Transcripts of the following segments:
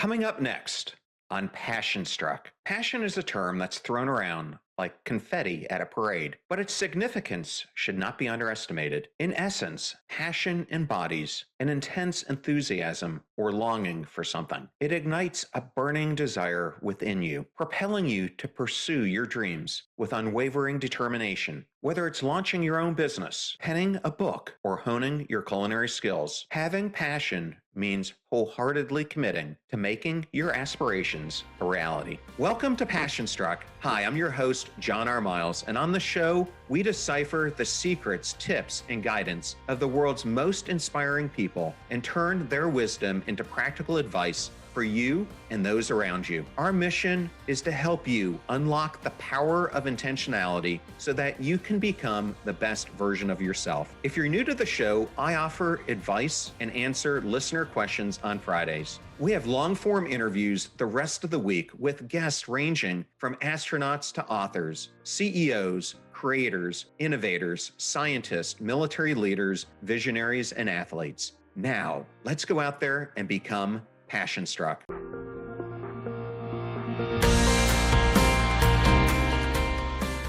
Coming up next on Passion Struck. Passion is a term that's thrown around like confetti at a parade, but its significance should not be underestimated. In essence, passion embodies an intense enthusiasm or longing for something. It ignites a burning desire within you, propelling you to pursue your dreams with unwavering determination. Whether it's launching your own business, penning a book, or honing your culinary skills, having passion means wholeheartedly committing to making your aspirations a reality. Welcome to Passion Struck. Hi, I'm your host, John R. Miles, and on the show, we decipher the secrets, tips, and guidance of the world's most inspiring people and turn their wisdom into practical advice for you and those around you. Our mission is to help you unlock the power of intentionality so that you can become the best version of yourself. If you're new to the show, I offer advice and answer listener questions on Fridays. We have long-form interviews the rest of the week with guests ranging from astronauts to authors, CEOs, creators, innovators, scientists, military leaders, visionaries, and athletes. Now, let's go out there and become Passion Struck.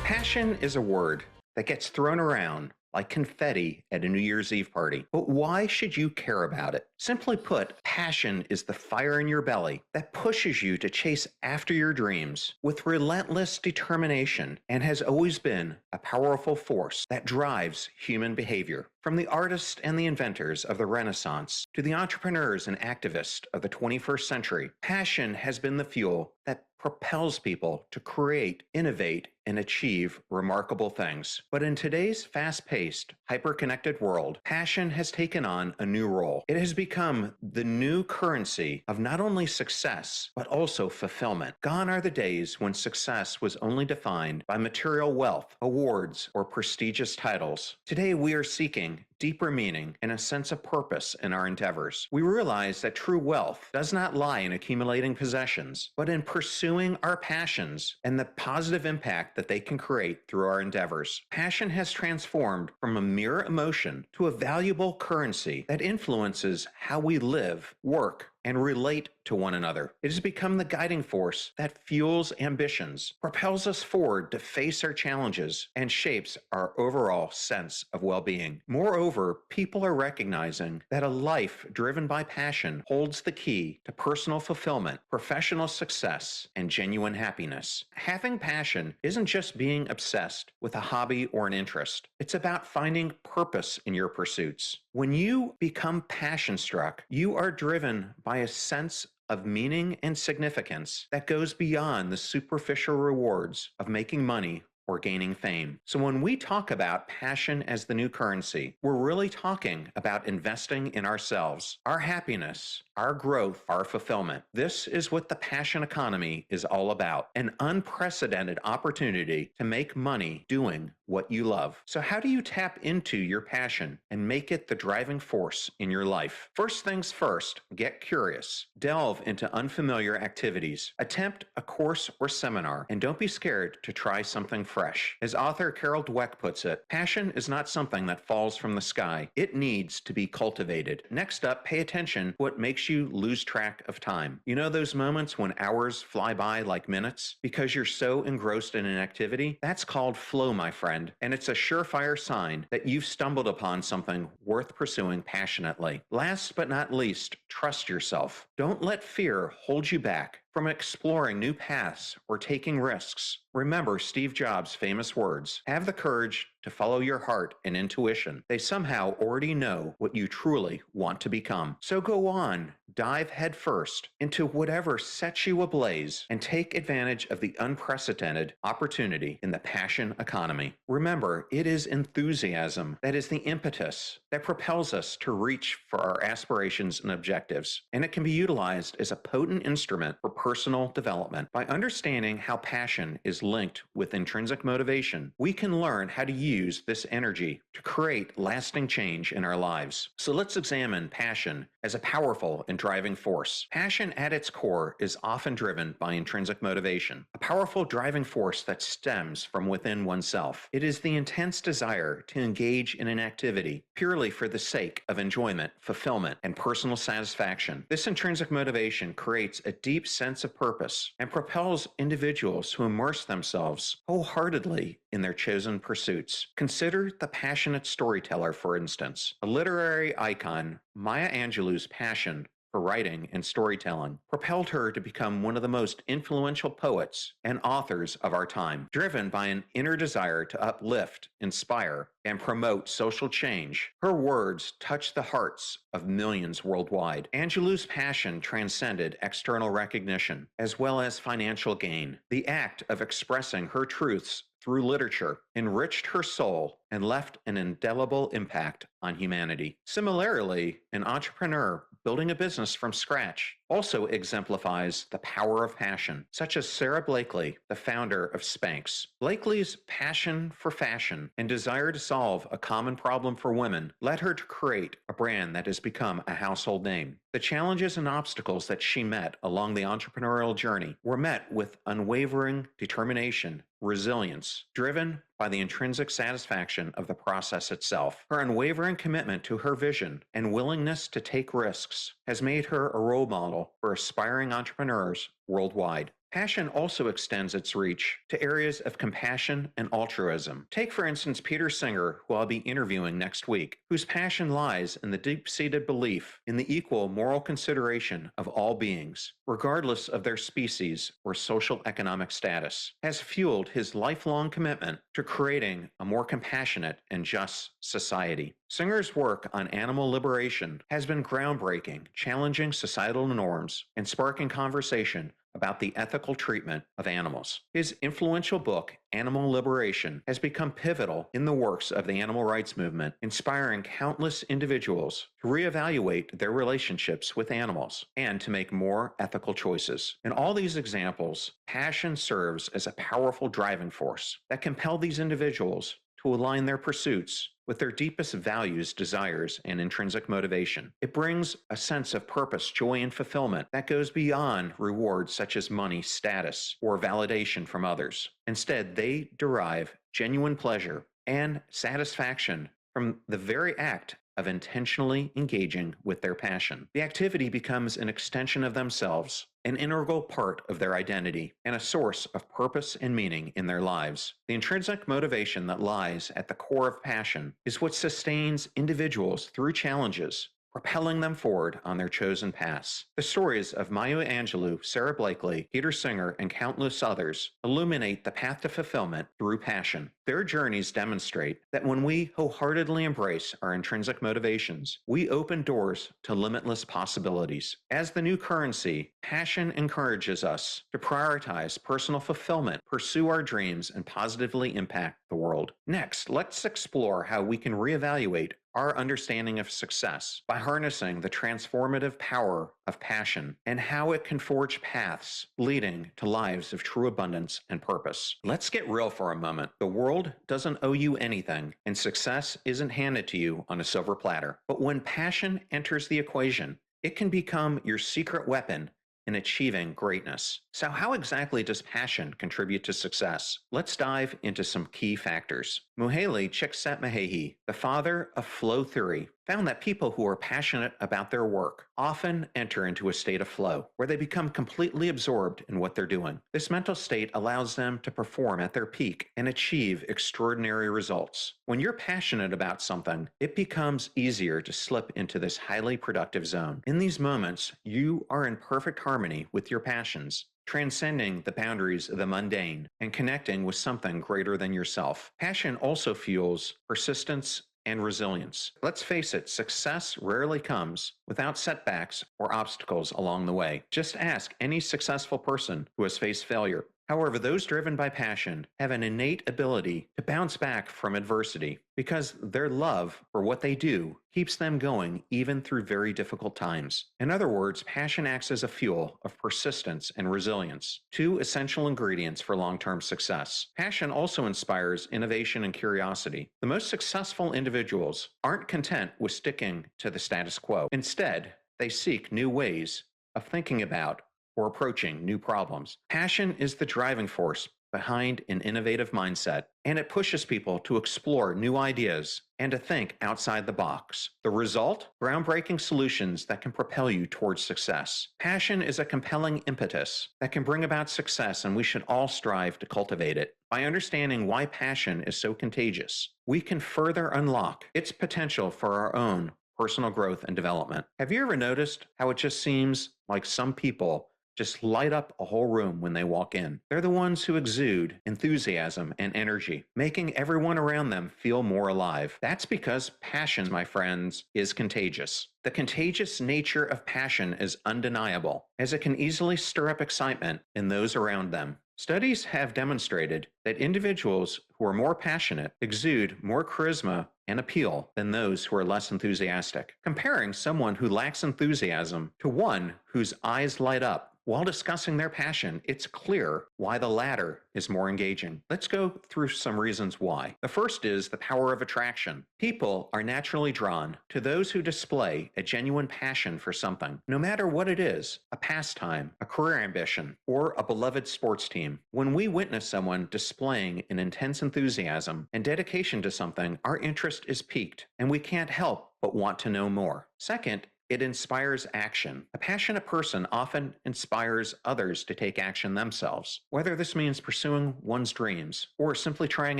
Passion is a word that gets thrown around like confetti at a New Year's Eve party. But why should you care about it? Simply put, passion is the fire in your belly that pushes you to chase after your dreams with relentless determination and has always been a powerful force that drives human behavior. From the artists and the inventors of the Renaissance to the entrepreneurs and activists of the 21st century, passion has been the fuel that propels people to create, innovate, and achieve remarkable things. But in today's fast-paced, hyper-connected world, passion has taken on a new role. It has become the new currency of not only success, but also fulfillment. Gone are the days when success was only defined by material wealth, awards, or prestigious titles. Today, we are seeking deeper meaning and a sense of purpose in our endeavors. We realize that true wealth does not lie in accumulating possessions, but in pursuing our passions and the positive impact that they can create through our endeavors. Passion has transformed from a mere emotion to a valuable currency that influences how we live, work, and relate to one another. It has become the guiding force that fuels ambitions, propels us forward to face our challenges, and shapes our overall sense of well-being. Moreover, people are recognizing that a life driven by passion holds the key to personal fulfillment, professional success, and genuine happiness. Having passion isn't just being obsessed with a hobby or an interest. It's about finding purpose in your pursuits. When you become passion-struck, you are driven by a sense of meaning and significance that goes beyond the superficial rewards of making money or gaining fame. So when we talk about passion as the new currency, we're really talking about investing in ourselves, our happiness, our growth, our fulfillment. This is what the passion economy is all about, an unprecedented opportunity to make money doing what you love. So how do you tap into your passion and make it the driving force in your life? First things first, get curious. Delve into unfamiliar activities. Attempt a course or seminar, and don't be scared to try something fresh. As author Carol Dweck puts it, passion is not something that falls from the sky. It needs to be cultivated. Next up, pay attention to what makes you lose track of time. You know those moments when hours fly by like minutes because you're so engrossed in an activity? That's called flow, my friend, and it's a surefire sign that you've stumbled upon something worth pursuing passionately. Last but not least, trust yourself. Don't let fear hold you back from exploring new paths or taking risks. Remember Steve Jobs' famous words, have the courage to follow your heart and intuition. They somehow already know what you truly want to become. So go on, dive headfirst into whatever sets you ablaze and take advantage of the unprecedented opportunity in the passion economy. Remember, it is enthusiasm that is the impetus that propels us to reach for our aspirations and objectives, and it can be utilized as a potent instrument for personal development. By understanding how passion is linked with intrinsic motivation, we can learn how to use this energy to create lasting change in our lives. So let's examine passion as a powerful and driving force. Passion at its core is often driven by intrinsic motivation, a powerful driving force that stems from within oneself. It is the intense desire to engage in an activity purely for the sake of enjoyment, fulfillment, and personal satisfaction. This intrinsic motivation creates a deep sense of purpose and propels individuals to immerse themselves wholeheartedly in their chosen pursuits. Consider the passionate storyteller, for instance. A literary icon, Maya Angelou's passion for writing and storytelling propelled her to become one of the most influential poets and authors of our time. Driven by an inner desire to uplift, inspire, and promote social change, her words touched the hearts of millions worldwide. Angelou's passion transcended external recognition as well as financial gain. The act of expressing her truths through literature enriched her soul and left an indelible impact on humanity. Similarly, an entrepreneur building a business from scratch also exemplifies the power of passion, such as Sarah Blakely, the founder of Spanx. Blakely's passion for fashion and desire to solve a common problem for women led her to create a brand that has become a household name. The challenges and obstacles that she met along the entrepreneurial journey were met with unwavering determination, resilience, driven by the intrinsic satisfaction of the process itself. Her unwavering commitment to her vision and willingness to take risks has made her a role model for aspiring entrepreneurs worldwide. Passion also extends its reach to areas of compassion and altruism. Take, for instance, Peter Singer, who I'll be interviewing next week, whose passion lies in the deep-seated belief in the equal moral consideration of all beings, regardless of their species or social economic status, has fueled his lifelong commitment to creating a more compassionate and just society. Singer's work on animal liberation has been groundbreaking, challenging societal norms and sparking conversation about the ethical treatment of animals. His influential book, Animal Liberation, has become pivotal in the works of the animal rights movement, inspiring countless individuals to reevaluate their relationships with animals and to make more ethical choices. In all these examples, passion serves as a powerful driving force that compels these individuals to align their pursuits with their deepest values, desires, and intrinsic motivation. It brings a sense of purpose, joy, and fulfillment that goes beyond rewards such as money, status, or validation from others. Instead, they derive genuine pleasure and satisfaction from the very act of intentionally engaging with their passion. The activity becomes an extension of themselves, an integral part of their identity, and a source of purpose and meaning in their lives. The intrinsic motivation that lies at the core of passion is what sustains individuals through challenges, propelling them forward on their chosen paths. The stories of Maya Angelou, Sarah Blakely, Peter Singer, and countless others illuminate the path to fulfillment through passion. Their journeys demonstrate that when we wholeheartedly embrace our intrinsic motivations, we open doors to limitless possibilities. As the new currency, passion encourages us to prioritize personal fulfillment, pursue our dreams, and positively impact the world. Next, let's explore how we can reevaluate our understanding of success by harnessing the transformative power of passion and how it can forge paths leading to lives of true abundance and purpose. Let's get real for a moment. The world doesn't owe you anything, and success isn't handed to you on a silver platter. But when passion enters the equation, it can become your secret weapon in achieving greatness. So how exactly does passion contribute to success? Let's dive into some key factors. Mihaly Csikszentmihalyi, the father of flow theory, found that people who are passionate about their work often enter into a state of flow, where they become completely absorbed in what they're doing. This mental state allows them to perform at their peak and achieve extraordinary results. When you're passionate about something, it becomes easier to slip into this highly productive zone. In these moments, you are in perfect harmony with your passions, transcending the boundaries of the mundane and connecting with something greater than yourself. Passion also fuels persistence and resilience. Let's face it, success rarely comes without setbacks or obstacles along the way. Just ask any successful person who has faced failure. However, those driven by passion have an innate ability to bounce back from adversity because their love for what they do keeps them going even through very difficult times. In other words, passion acts as a fuel of persistence and resilience, two essential ingredients for long-term success. Passion also inspires innovation and curiosity. The most successful individuals aren't content with sticking to the status quo. Instead, they seek new ways of thinking about or approaching new problems. Passion is the driving force behind an innovative mindset, and it pushes people to explore new ideas and to think outside the box. The result? Groundbreaking solutions that can propel you towards success. Passion is a compelling impetus that can bring about success, and we should all strive to cultivate it. By understanding why passion is so contagious, we can further unlock its potential for our own personal growth and development. Have you ever noticed how it just seems like some people just light up a whole room when they walk in? They're the ones who exude enthusiasm and energy, making everyone around them feel more alive. That's because passion, my friends, is contagious. The contagious nature of passion is undeniable, as it can easily stir up excitement in those around them. Studies have demonstrated that individuals who are more passionate exude more charisma and appeal than those who are less enthusiastic. Comparing someone who lacks enthusiasm to one whose eyes light up while discussing their passion, it's clear why the latter is more engaging. Let's go through some reasons why. The first is the power of attraction. People are naturally drawn to those who display a genuine passion for something, no matter what it is, a pastime, a career ambition, or a beloved sports team. When we witness someone displaying an intense enthusiasm and dedication to something, our interest is piqued, and we can't help but want to know more. Second, it inspires action. A passionate person often inspires others to take action themselves, whether this means pursuing one's dreams or simply trying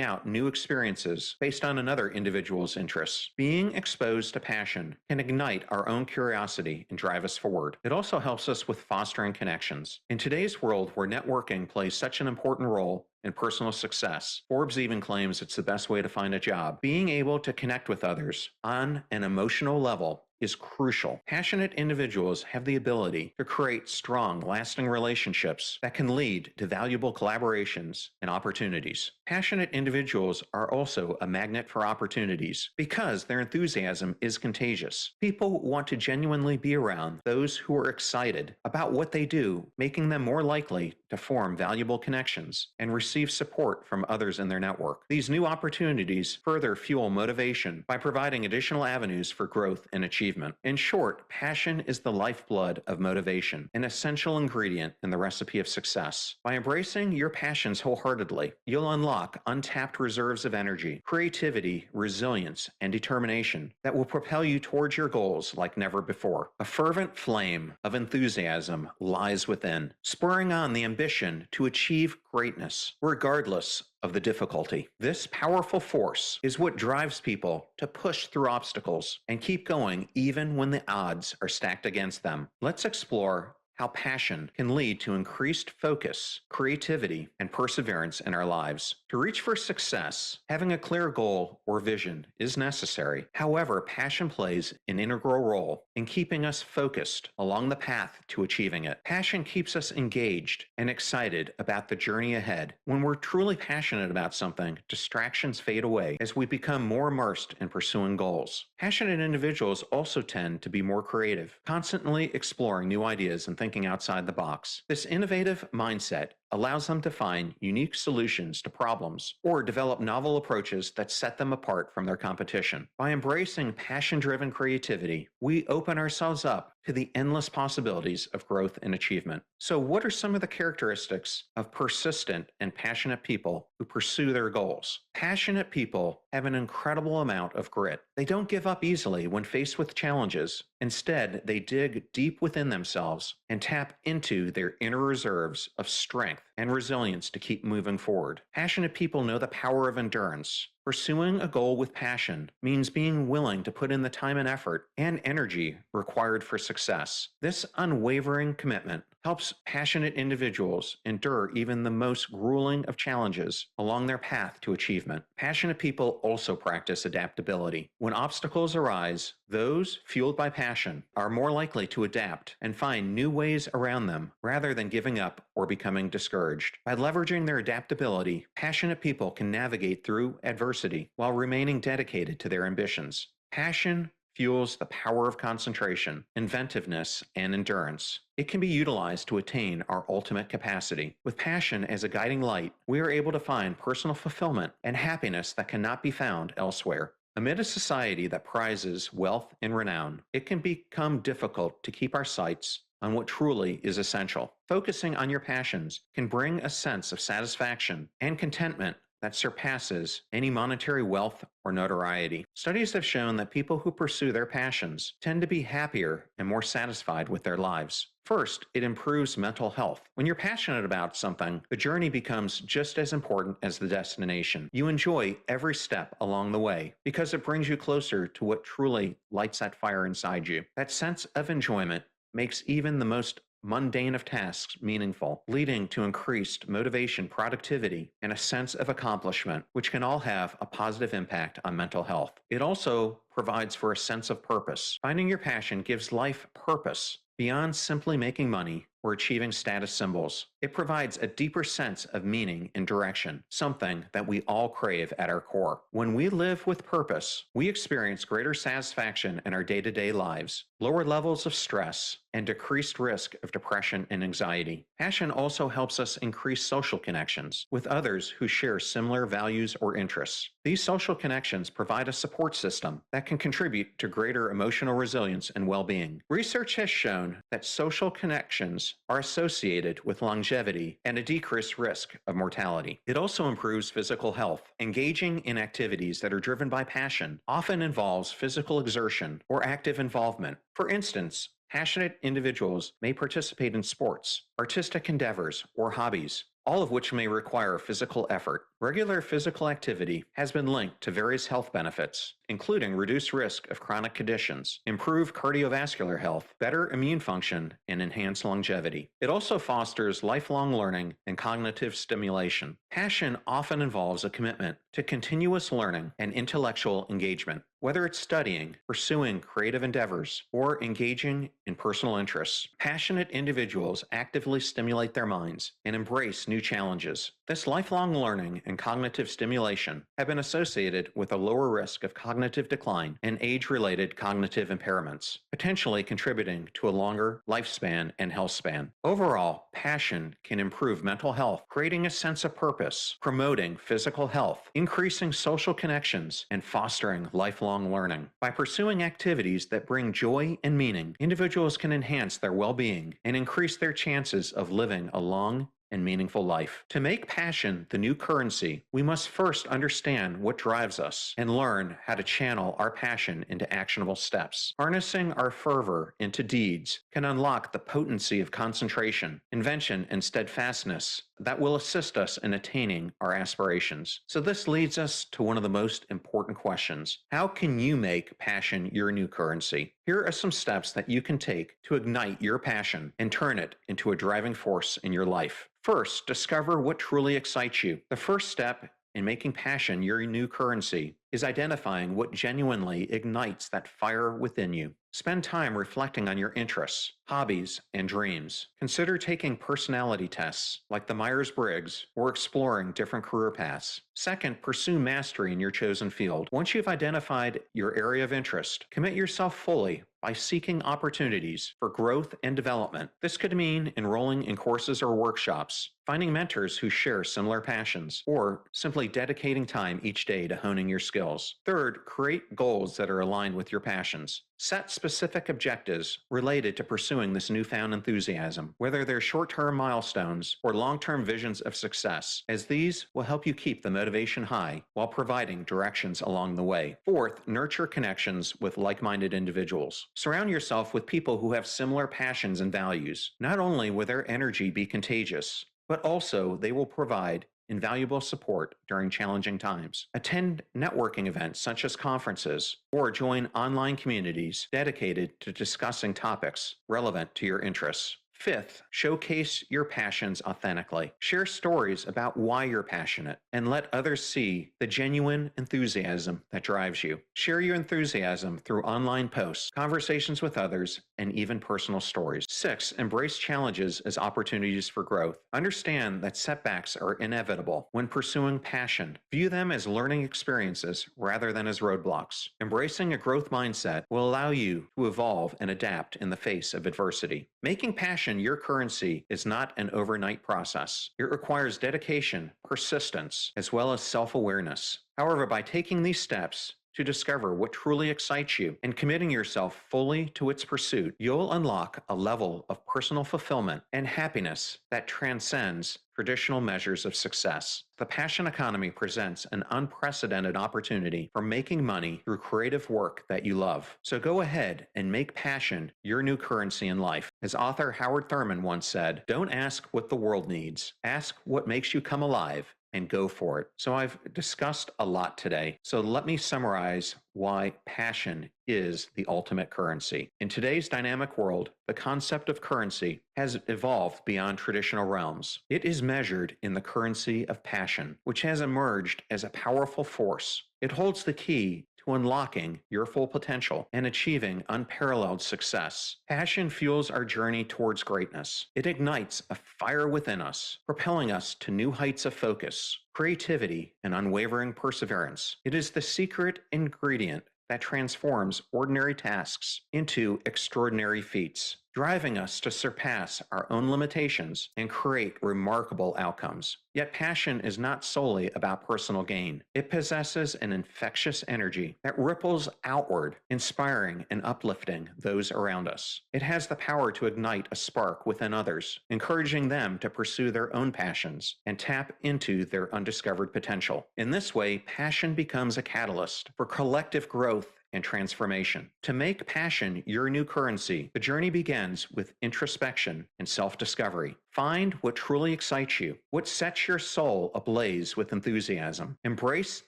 out new experiences based on another individual's interests. Being exposed to passion can ignite our own curiosity and drive us forward. It also helps us with fostering connections. In today's world where networking plays such an important role in personal success, Forbes even claims it's the best way to find a job. Being able to connect with others on an emotional level is crucial. Passionate individuals have the ability to create strong, lasting relationships that can lead to valuable collaborations and opportunities. Passionate individuals are also a magnet for opportunities because their enthusiasm is contagious. People want to genuinely be around those who are excited about what they do, making them more likely to form valuable connections and receive support from others in their network. These new opportunities further fuel motivation by providing additional avenues for growth and achievement. In short, passion is the lifeblood of motivation, an essential ingredient in the recipe of success. By embracing your passions wholeheartedly, you'll unlock untapped reserves of energy, creativity, resilience, and determination that will propel you towards your goals like never before. A fervent flame of enthusiasm lies within, spurring on the ambition to achieve greatness, regardless of the difficulty. This powerful force is what drives people to push through obstacles and keep going even when the odds are stacked against them. Let's explore how passion can lead to increased focus, creativity, and perseverance in our lives. To reach for success, having a clear goal or vision is necessary. However, passion plays an integral role in keeping us focused along the path to achieving it. Passion keeps us engaged and excited about the journey ahead. When we're truly passionate about something, distractions fade away as we become more immersed in pursuing goals. Passionate individuals also tend to be more creative, constantly exploring new ideas and thinking outside the box. This innovative mindset allows them to find unique solutions to problems or develop novel approaches that set them apart from their competition. By embracing passion-driven creativity, we open ourselves up to the endless possibilities of growth and achievement. So what are some of the characteristics of persistent and passionate people who pursue their goals? Passionate people have an incredible amount of grit. They don't give up easily when faced with challenges. Instead, they dig deep within themselves and tap into their inner reserves of strength and resilience to keep moving forward. Passionate people know the power of endurance Pursuing a goal with passion means being willing to put in the time and effort and energy required for success. This unwavering commitment helps passionate individuals endure even the most grueling of challenges along their path to achievement. Passionate people also practice adaptability. When obstacles arise, those fueled by passion are more likely to adapt and find new ways around them rather than giving up or becoming discouraged. By leveraging their adaptability, passionate people can navigate through adversity while remaining dedicated to their ambitions. Passion fuels the power of concentration, inventiveness, and endurance. It can be utilized to attain our ultimate capacity. With passion as a guiding light, we are able to find personal fulfillment and happiness that cannot be found elsewhere. Amid a society that prizes wealth and renown, it can become difficult to keep our sights on what truly is essential. Focusing on your passions can bring a sense of satisfaction and contentment that surpasses any monetary wealth or notoriety. Studies have shown that people who pursue their passions tend to be happier and more satisfied with their lives. First, it improves mental health. When you're passionate about something, the journey becomes just as important as the destination. You enjoy every step along the way because it brings you closer to what truly lights that fire inside you. That sense of enjoyment makes even the most mundane of tasks meaningful, leading to increased motivation, productivity, and a sense of accomplishment, which can all have a positive impact on mental health. It also provides for a sense of purpose. Finding your passion gives life purpose beyond simply making money or achieving status symbols. It provides a deeper sense of meaning and direction, something that we all crave at our core. When we live with purpose, we experience greater satisfaction in our day-to-day lives, lower levels of stress, and decreased risk of depression and anxiety. Passion also helps us increase social connections with others who share similar values or interests. These social connections provide a support system that can contribute to greater emotional resilience and well-being. Research has shown that social connections are associated with longevity and a decreased risk of mortality. It also improves physical health. Engaging in activities that are driven by passion often involves physical exertion or active involvement. For instance, passionate individuals may participate in sports, artistic endeavors, or hobbies, all of which may require physical effort. Regular physical activity has been linked to various health benefits, including reduced risk of chronic conditions, improved cardiovascular health, better immune function, and enhanced longevity. It also fosters lifelong learning and cognitive stimulation. Passion often involves a commitment to continuous learning and intellectual engagement. Whether it's studying, pursuing creative endeavors, or engaging in personal interests, passionate individuals actively stimulate their minds and embrace new challenges. This lifelong learning and cognitive stimulation have been associated with a lower risk of cognitive decline and age-related cognitive impairments, potentially contributing to a longer lifespan and health span. Overall, passion can improve mental health, creating a sense of purpose, promoting physical health, increasing social connections, and fostering lifelong learning. By pursuing activities that bring joy and meaning, individuals can enhance their well-being and increase their chances of living a long and meaningful life. To make passion the new currency, we must first understand what drives us and learn how to channel our passion into actionable steps. Harnessing our fervor into deeds can unlock the potency of concentration, invention, and steadfastness that will assist us in attaining our aspirations. So this leads us to one of the most important questions. How can you make passion your new currency? Here are some steps that you can take to ignite your passion and turn it into a driving force in your life. First, discover what truly excites you. The first step in making passion your new currency is identifying what genuinely ignites that fire within you. Spend time reflecting on your interests, hobbies, and dreams. Consider taking personality tests like the Myers-Briggs or exploring different career paths. Second, pursue mastery in your chosen field. Once you've identified your area of interest, commit yourself fully by seeking opportunities for growth and development. This could mean enrolling in courses or workshops, finding mentors who share similar passions, or simply dedicating time each day to honing your skills. Third, create goals that are aligned with your passions. Set specific objectives related to pursuing this newfound enthusiasm, whether they're short-term milestones or long-term visions of success, as these will help you keep the motivation high while providing directions along the way. Fourth, nurture connections with like-minded individuals. Surround yourself with people who have similar passions and values. Not only will their energy be contagious, but also they will provide invaluable support during challenging times. Attend networking events such as conferences or join online communities dedicated to discussing topics relevant to your interests. Fifth, showcase your passions authentically. Share stories about why you're passionate and let others see the genuine enthusiasm that drives you. Share your enthusiasm through online posts, conversations with others, and even personal stories. Six, embrace challenges as opportunities for growth. Understand that setbacks are inevitable when pursuing passion. View them as learning experiences rather than as roadblocks. Embracing a growth mindset will allow you to evolve and adapt in the face of adversity. Making passion your currency is not an overnight process. It requires dedication, persistence, as well as self-awareness. However, by taking these steps to discover what truly excites you and committing yourself fully to its pursuit, you'll unlock a level of personal fulfillment and happiness that transcends traditional measures of success. The passion economy presents an unprecedented opportunity for making money through creative work that you love. So go ahead and make passion your new currency in life. As author Howard Thurman once said, "Don't ask what the world needs. Ask what makes you come alive and go for it." So I've discussed a lot today. So let me summarize why passion is the ultimate currency. In today's dynamic world, the concept of currency has evolved beyond traditional realms. It is measured in the currency of passion, which has emerged as a powerful force. It holds the key to unlocking your full potential and achieving unparalleled success. Passion fuels our journey towards greatness. It ignites a fire within us, propelling us to new heights of focus, creativity, and unwavering perseverance. It is the secret ingredient that transforms ordinary tasks into extraordinary feats, driving us to surpass our own limitations and create remarkable outcomes. Yet passion is not solely about personal gain. It possesses an infectious energy that ripples outward, inspiring and uplifting those around us. It has the power to ignite a spark within others, encouraging them to pursue their own passions and tap into their undiscovered potential. In this way, passion becomes a catalyst for collective growth and transformation. To make passion your new currency, the journey begins with introspection and self-discovery. Find what truly excites you, what sets your soul ablaze with enthusiasm. Embrace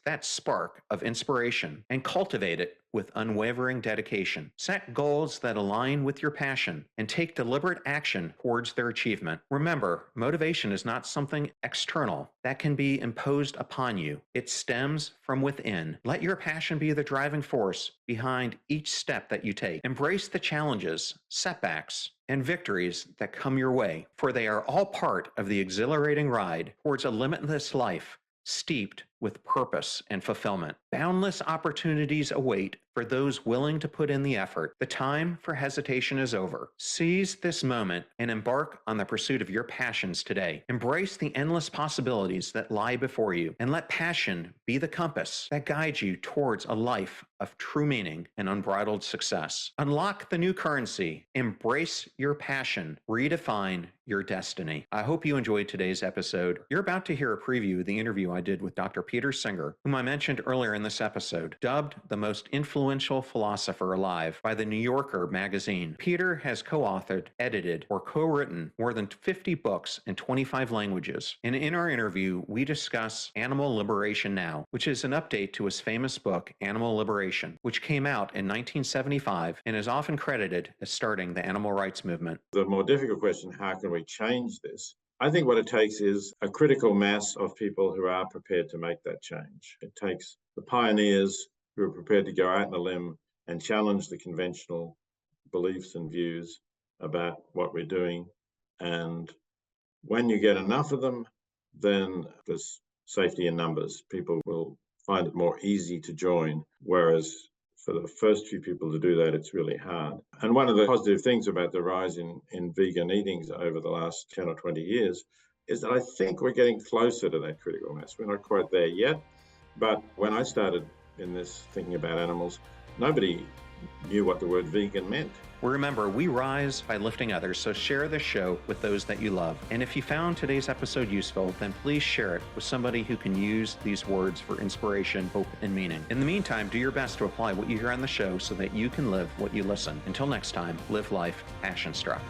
that spark of inspiration and cultivate it with unwavering dedication. Set goals that align with your passion and take deliberate action towards their achievement. Remember, motivation is not something external that can be imposed upon you. It stems from within. Let your passion be the driving force behind each step that you take. Embrace the challenges, setbacks, and victories that come your way, for they are all part of the exhilarating ride towards a limitless life steeped with purpose and fulfillment. Boundless opportunities await for those willing to put in the effort. The time for hesitation is over. Seize this moment and embark on the pursuit of your passions today. Embrace the endless possibilities that lie before you, and let passion be the compass that guides you towards a life of true meaning and unbridled success. Unlock the new currency. Embrace your passion. Redefine your destiny. I hope you enjoyed today's episode. You're about to hear a preview of the interview I did with Dr. Peter Singer, whom I mentioned earlier in this episode. Dubbed the most influential philosopher alive by the New Yorker magazine, Peter has co-authored, edited, or co-written more than 50 books in 25 languages. And in our interview, we discuss Animal Liberation Now, which is an update to his famous book, Animal Liberation, which came out in 1975 and is often credited as starting the animal rights movement. The more difficult question, how can we change this? I think what it takes is a critical mass of people who are prepared to make that change. It takes the pioneers who are prepared to go out on a limb and challenge the conventional beliefs and views about what we're doing. And when you get enough of them, then there's safety in numbers. People will find it more easy to join, whereas for the first few people to do that, it's really hard. And one of the positive things about the rise in vegan eatings over the last 10 or 20 years is that I think we're getting closer to that critical mass. We're not quite there yet, but when I started in this thinking about animals, nobody knew what the word vegan meant. Remember, we rise by lifting others, so share this show with those that you love. And if you found today's episode useful, then please share it with somebody who can use these words for inspiration, hope, and meaning. In the meantime, do your best to apply what you hear on the show so that you can live what you listen. Until next time, live life passion-struck.